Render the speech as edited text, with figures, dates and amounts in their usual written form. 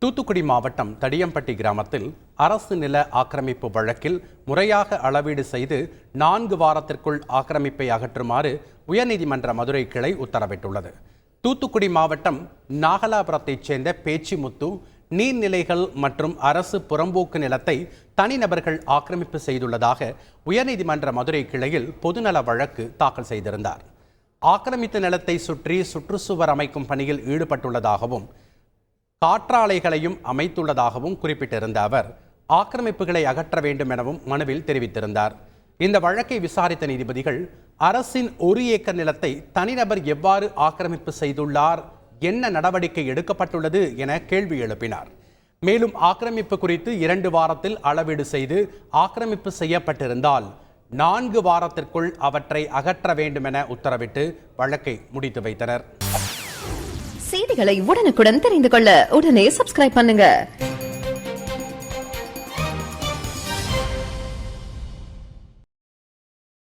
தூத்துக்குடி மாவட்டம் தடியம்பட்டி கிராமத்தில் அரசு நில ஆக்கிரமிப்பு வழக்கில் முறையாக அளவீடு செய்து 4 வாரத்திற்குள் ஆக்கிரமிப்பை அகற்றுமாறு உயர்நீதிமன்ற மதுரை கிளை உத்தரவிட்டுள்ளது. தூத்துக்குடி மாவட்டம் நாகலாபுரத்தைச் சேர்ந்த பேச்சிமுத்து நீர்நிலைகள் மற்றும் அரசு புறம்போக்கு நிலத்தை தனிநபர்கள் ஆக்கிரமிப்பு செய்துள்ளதாக உயர்நீதிமன்ற மதுரை கிளையில் பொதுநல வழக்கு தாக்கல் செய்திருந்தார். ஆக்கிரமித்த நிலத்தை சுற்றி சுற்றுச்சுவர் அமைக்கும் பணியில் ஈடுபட்டுள்ளதாகவும் காற்றாலைகளையும் அமைத்துள்ளதாகவும் குறிப்பிட்டிருந்த அவர் ஆக்கிரமிப்புகளை அகற்ற வேண்டும் எனவும் மனுவில் தெரிவித்திருந்தார். இந்த வழக்கை விசாரித்த நீதிபதிகள் அரசின் 1 ஏக்கர் நிலத்தை தனிநபர் எவ்வாறு ஆக்கிரமிப்பு செய்துள்ளார், என்ன நடவடிக்கை எடுக்கப்பட்டுள்ளது என கேள்வி எழுப்பினார். மேலும் ஆக்கிரமிப்பு குறித்து 2 வாரத்தில் அளவீடு செய்து ஆக்கிரமிப்பு செய்யப்பட்டிருந்தால் 4 வாரத்திற்குள் அவற்றை அகற்ற வேண்டும் என உத்தரவிட்டு வழக்கை முடித்து வைத்தனர். செய்திகளை உடனுக்குடன் தெரிந்து கொள்ள உடனே சப்ஸ்கிரைப் பண்ணுங்க.